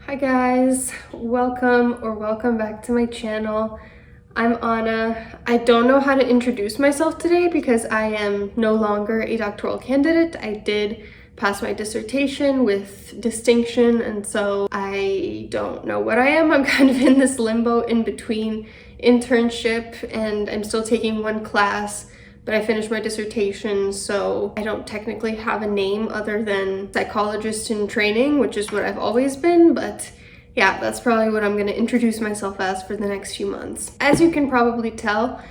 Hi guys, welcome back to my channel. I'm Anna. I don't know how to introduce myself today because I am no longer a doctoral candidate. I did pass my dissertation with distinction, and so I don't know what I am. I'm kind of in this limbo in between internship and I'm still taking one class, but I finished my dissertation, so I don't technically have a name other than psychologist in training, which is what I've always been, but yeah, that's probably what I'm going to introduce myself as for the next few months. As you can probably tell,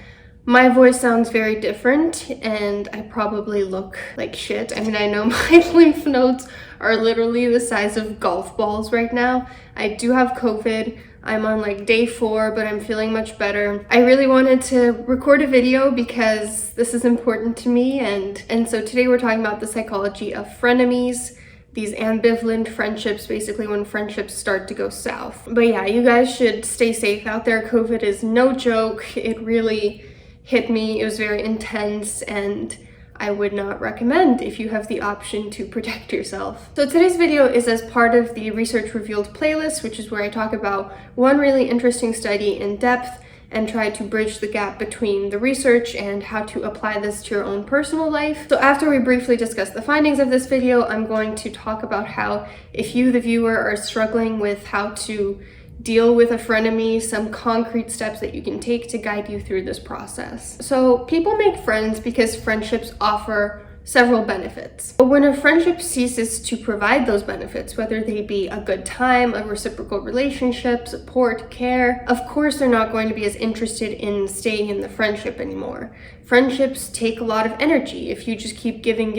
my voice sounds very different and I probably look like shit. I mean, I know my lymph nodes are literally the size of golf balls right now. I do have COVID. I'm on like day 4, but I'm feeling much better. I really wanted to record a video because this is important to me, and so today we're talking about the psychology of frenemies, these ambivalent friendships, basically when friendships start to go south. But yeah, you guys should stay safe out there. COVID is no joke. It really hit me. It was very intense, and I would not recommend if you have the option to protect yourself. So today's video is as part of the Research Revealed playlist, which is where I talk about one really interesting study in depth and try to bridge the gap between the research and how to apply this to your own personal life. So after we briefly discuss the findings of this video, I'm going to talk about how, if you, the viewer, are struggling with how to deal with a frenemy, some concrete steps that you can take to guide you through this process. So people make friends because friendships offer several benefits. But when a friendship ceases to provide those benefits, whether they be a good time, a reciprocal relationship, support, care, of course they're not going to be as interested in staying in the friendship anymore. Friendships take a lot of energy. If you just keep giving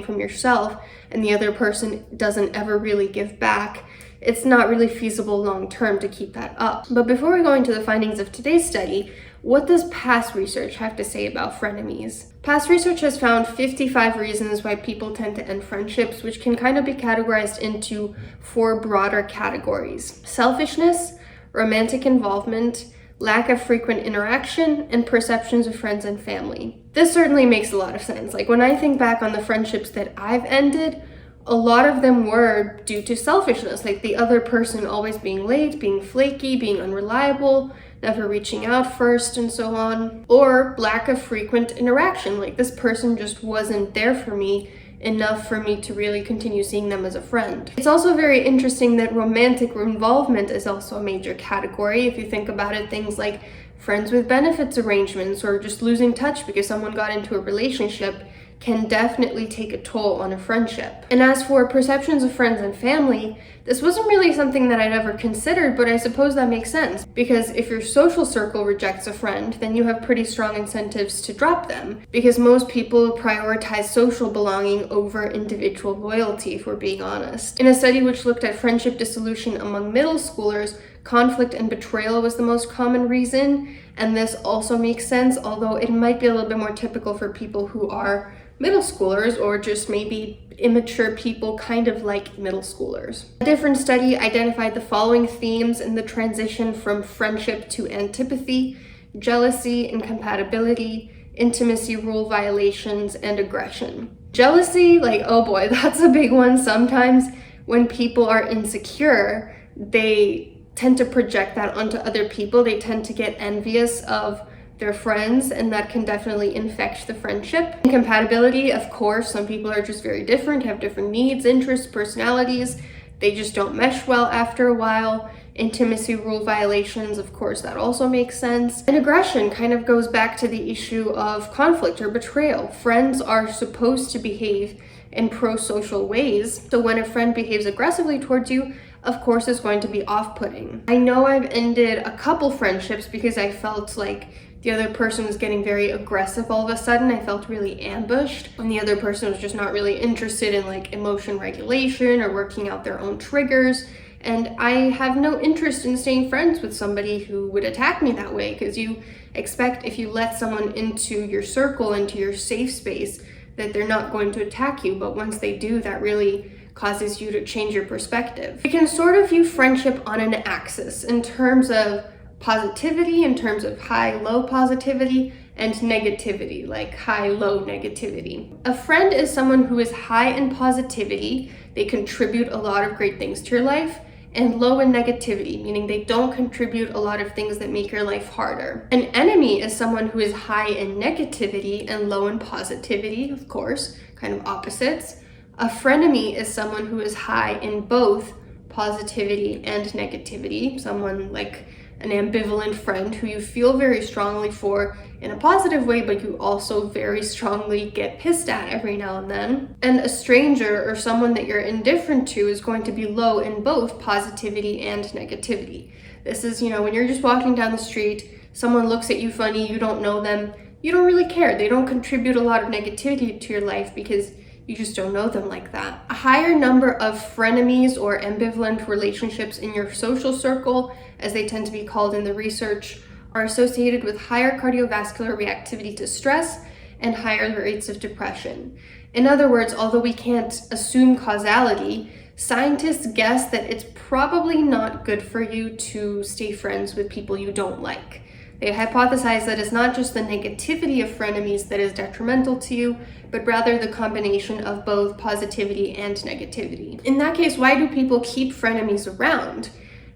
from yourself and the other person doesn't ever really give back, it's not really feasible long term to keep that up. But before we go into the findings of today's study, what does past research have to say about frenemies? Past research has found 55 reasons why people tend to end friendships, which can kind of be categorized into 4 broader categories: selfishness, romantic involvement, lack of frequent interaction, and perceptions of friends and family. This certainly makes a lot of sense. Like when I think back on the friendships that I've ended, a lot of them were due to selfishness, like the other person always being late, being flaky, being unreliable, never reaching out first, and so on. Or lack of frequent interaction, like this person just wasn't there for me enough for me to really continue seeing them as a friend. It's also very interesting that romantic involvement is also a major category. If you think about it, things like friends with benefits arrangements or just losing touch because someone got into a relationship can definitely take a toll on a friendship. And as for perceptions of friends and family, this wasn't really something that I'd ever considered, but I suppose that makes sense, because if your social circle rejects a friend, then you have pretty strong incentives to drop them, because most people prioritize social belonging over individual loyalty, if we're being honest. In a study which looked at friendship dissolution among middle schoolers, conflict and betrayal was the most common reason, and this also makes sense, although it might be a little bit more typical for people who are middle schoolers or just maybe immature people kind of like middle schoolers. A different study identified the following themes in the transition from friendship to antipathy: jealousy, incompatibility, intimacy rule violations, and aggression. Jealousy, like, oh boy, that's a big one. Sometimes when people are insecure, they tend to project that onto other people. They tend to get envious of their friends, and that can definitely infect the friendship. Incompatibility, of course, some people are just very different, have different needs, interests, personalities. They just don't mesh well after a while. Intimacy rule violations, of course, that also makes sense. And aggression kind of goes back to the issue of conflict or betrayal. Friends are supposed to behave in pro-social ways, so when a friend behaves aggressively towards you, of course it's going to be off-putting. I know I've ended a couple friendships because I felt like the other person was getting very aggressive all of a sudden. I felt really ambushed, and the other person was just not really interested in like emotion regulation or working out their own triggers. And I have no interest in staying friends with somebody who would attack me that way, because you expect if you let someone into your circle, into your safe space, that they're not going to attack you. But once they do, that really causes you to change your perspective. You can sort of view friendship on an axis in terms of positivity, in terms of high-low positivity, and negativity, like high-low negativity. A friend is someone who is high in positivity. They contribute a lot of great things to your life, and low in negativity, meaning they don't contribute a lot of things that make your life harder. An enemy is someone who is high in negativity and low in positivity, of course, kind of opposites. A frenemy is someone who is high in both positivity and negativity, someone like an ambivalent friend who you feel very strongly for in a positive way, but you also very strongly get pissed at every now and then. And a stranger or someone that you're indifferent to is going to be low in both positivity and negativity. This is, when you're just walking down the street, someone looks at you funny, you don't know them, you don't really care. They don't contribute a lot of negativity to your life because you just don't know them like that. A higher number of frenemies or ambivalent relationships in your social circle, as they tend to be called in the research, are associated with higher cardiovascular reactivity to stress and higher rates of depression. In other words, although we can't assume causality, scientists guess that it's probably not good for you to stay friends with people you don't like. They hypothesize that it's not just the negativity of frenemies that is detrimental to you, but rather the combination of both positivity and negativity. In that case, why do people keep frenemies around?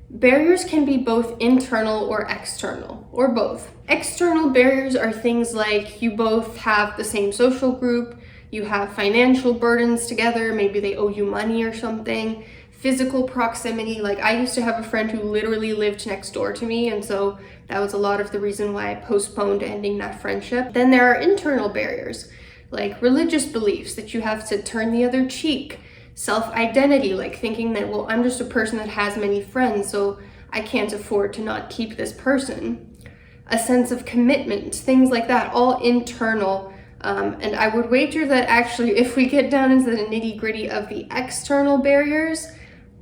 Barriers can be both internal or external, or both. External barriers are things like you both have the same social group, you have financial burdens together, maybe they owe you money or something. Physical proximity, like I used to have a friend who literally lived next door to me, and so that was a lot of the reason why I postponed ending that friendship. Then there are internal barriers, like religious beliefs that you have to turn the other cheek, self-identity, like thinking that, well, I'm just a person that has many friends, so I can't afford to not keep this person. A sense of commitment, things like that, all internal. And I would wager that actually if we get down into the nitty-gritty of the external barriers,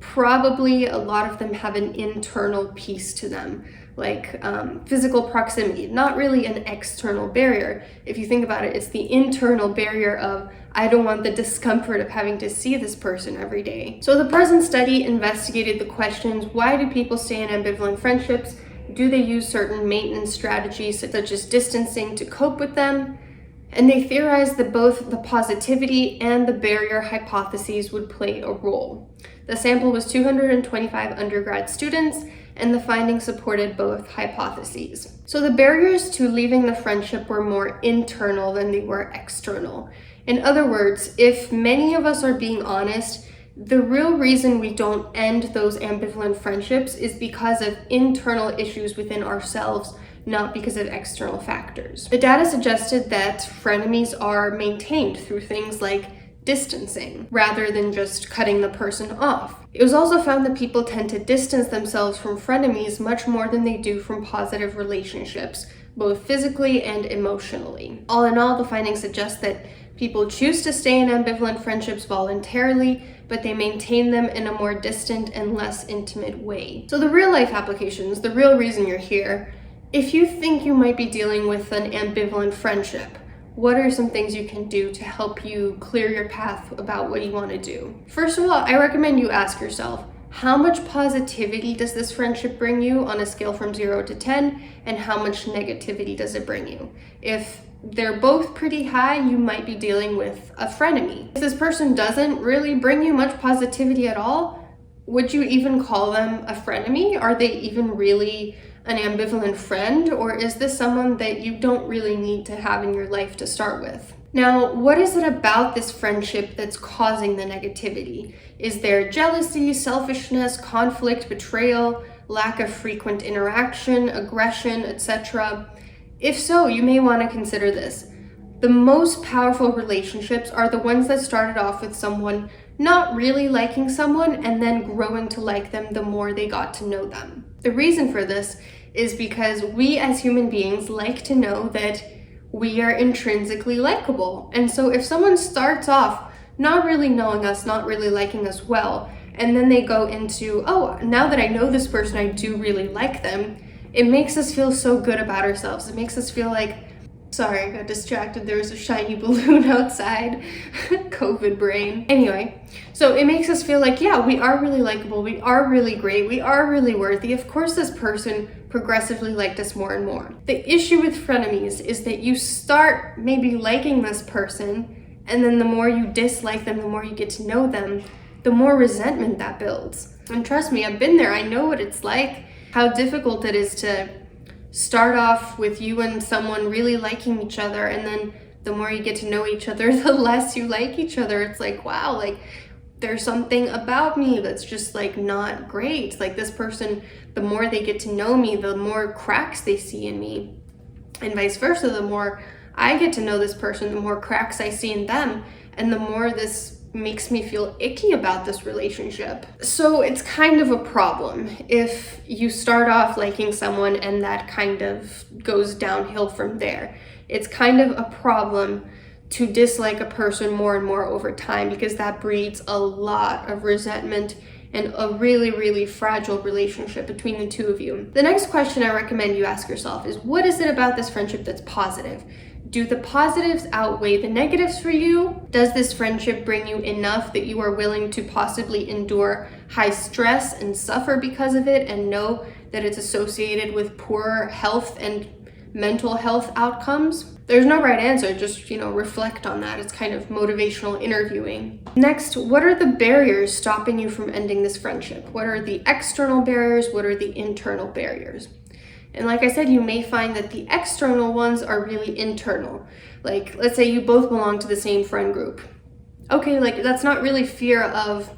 probably a lot of them have an internal piece to them, like physical proximity, not really an external barrier. If you think about it, it's the internal barrier of, I don't want the discomfort of having to see this person every day. So the present study investigated the questions, why do people stay in ambivalent friendships? Do they use certain maintenance strategies such as distancing to cope with them? And they theorized that both the positivity and the barrier hypotheses would play a role. The sample was 225 undergrad students, and the findings supported both hypotheses. So the barriers to leaving the friendship were more internal than they were external. In other words, if many of us are being honest, the real reason we don't end those ambivalent friendships is because of internal issues within ourselves, not because of external factors. The data suggested that frenemies are maintained through things like distancing rather than just cutting the person off. It was also found that people tend to distance themselves from frenemies much more than they do from positive relationships, both physically and emotionally. All in all, the findings suggest that people choose to stay in ambivalent friendships voluntarily, but they maintain them in a more distant and less intimate way. So the real life applications, the real reason you're here, if you think you might be dealing with an ambivalent friendship, what are some things you can do to help you clear your path about what you want to do? First of all, I recommend you ask yourself, how much positivity does this friendship bring you on a scale from 0 to 10, and how much negativity does it bring you? If they're both pretty high, you might be dealing with a frenemy. If this person doesn't really bring you much positivity at all, would you even call them a frenemy? Are they even really an ambivalent friend, or is this someone that you don't really need to have in your life to start with? Now, what is it about this friendship that's causing the negativity? Is there jealousy, selfishness, conflict, betrayal, lack of frequent interaction, aggression, etc.? If so, you may want to consider this. The most powerful relationships are the ones that started off with someone not really liking someone and then growing to like them the more they got to know them. The reason for this is because we as human beings like to know that we are intrinsically likable. And so if someone starts off not really knowing us, not really liking us well, and then they go into, oh, now that I know this person, I do really like them, it makes us feel so good about ourselves. It makes us feel like, sorry, I got distracted. There was a shiny balloon outside. COVID brain. Anyway, so it makes us feel like, yeah, we are really likable. We are really great. We are really worthy. Of course, this person progressively liked us more and more. The issue with frenemies is that you start maybe liking this person, and then the more you dislike them, the more you get to know them, the more resentment that builds. And trust me, I've been there. I know what it's like, how difficult it is to start off with you and someone really liking each other, and then the more you get to know each other, the less you like each other. It's like, wow, like there's something about me that's just like not great. Like this person, the more they get to know me, the more cracks they see in me, and vice versa. The more I get to know this person, the more cracks I see in them, and the more this makes me feel icky about this relationship. So it's kind of a problem if you start off liking someone and that kind of goes downhill from there. It's kind of a problem to dislike a person more and more over time, because that breeds a lot of resentment and a really, really fragile relationship between the two of you. The next question I recommend you ask yourself is, what is it about this friendship that's positive? Do the positives outweigh the negatives for you? Does this friendship bring you enough that you are willing to possibly endure high stress and suffer because of it, and know that it's associated with poor health and mental health outcomes? There's no right answer, just, reflect on that. It's kind of motivational interviewing. Next, what are the barriers stopping you from ending this friendship? What are the external barriers? What are the internal barriers? And like I said, you may find that the external ones are really internal. Like, let's say you both belong to the same friend group. Okay, like that's not really fear of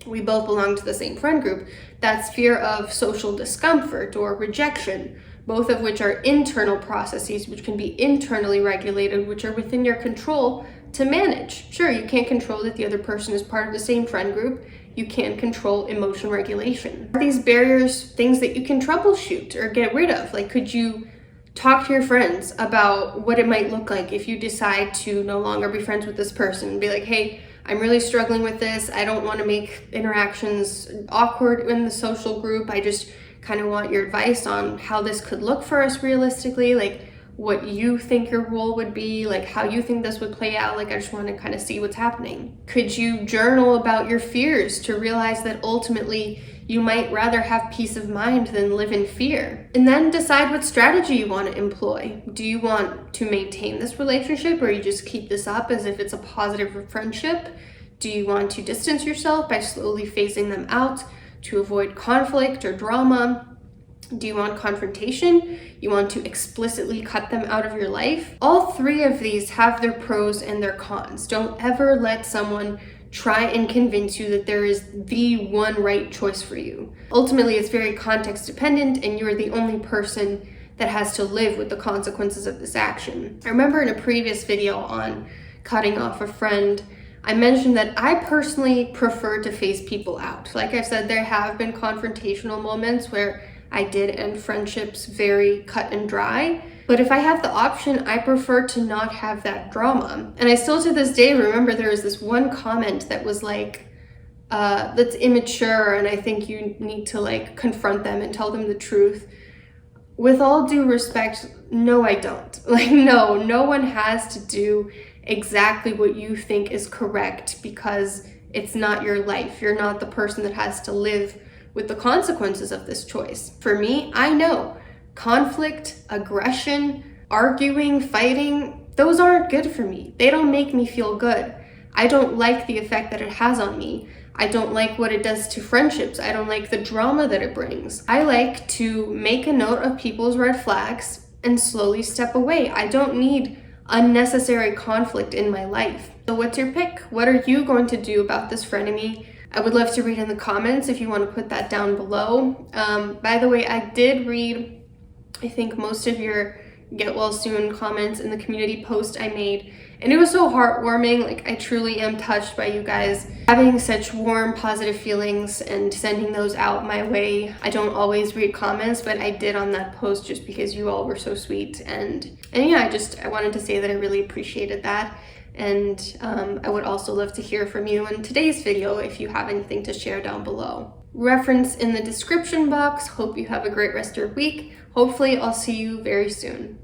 we both belong to the same friend group. That's fear of social discomfort or rejection, both of which are internal processes which can be internally regulated, which are within your control to manage. Sure, you can't control that the other person is part of the same friend group. You can control emotion regulation. Are these barriers things that you can troubleshoot or get rid of? Like, could you talk to your friends about what it might look like if you decide to no longer be friends with this person and be like, hey, I'm really struggling with this. I don't want to make interactions awkward in the social group. I just kind of want your advice on how this could look for us realistically, like what you think your role would be, like how you think this would play out. Like, I just want to kind of see what's happening. Could you journal about your fears to realize that ultimately you might rather have peace of mind than live in fear? And then decide what strategy you want to employ. Do you want to maintain this relationship, or you just keep this up as if it's a positive friendship? Do you want to distance yourself by slowly phasing them out to avoid conflict or drama? Do you want confrontation? You want to explicitly cut them out of your life? All three of these have their pros and their cons. Don't ever let someone try and convince you that there is the one right choice for you. Ultimately, it's very context dependent, and you're the only person that has to live with the consequences of this action. I remember in a previous video on cutting off a friend, I mentioned that I personally prefer to phase people out. Like I said, there have been confrontational moments where I did end friendships very cut and dry. But if I have the option, I prefer to not have that drama. And I still to this day remember there was this one comment that was like, that's immature, and I think you need to like confront them and tell them the truth. With all due respect, no, I don't. Like, no one has to do exactly what you think is correct, because it's not your life. You're not the person that has to live with the consequences of this choice. For me, I know conflict, aggression, arguing, fighting, those aren't good for me. They don't make me feel good. I don't like the effect that it has on me. I don't like what it does to friendships. I don't like the drama that it brings. I like to make a note of people's red flags and slowly step away. I don't need unnecessary conflict in my life. So what's your pick? What are you going to do about this frenemy? I would love to read in the comments if you want to put that down below. By the way, I did read, I think, most of your get well soon comments in the community post I made, and it was so heartwarming. Like, I truly am touched by you guys having such warm, positive feelings and sending those out my way. I don't always read comments, but I did on that post just because you all were so sweet. And yeah, I wanted to say that I really appreciated that. And I would also love to hear from you in today's video if you have anything to share down below. Reference in the description box. Hope you have a great rest of your week. Hopefully I'll see you very soon.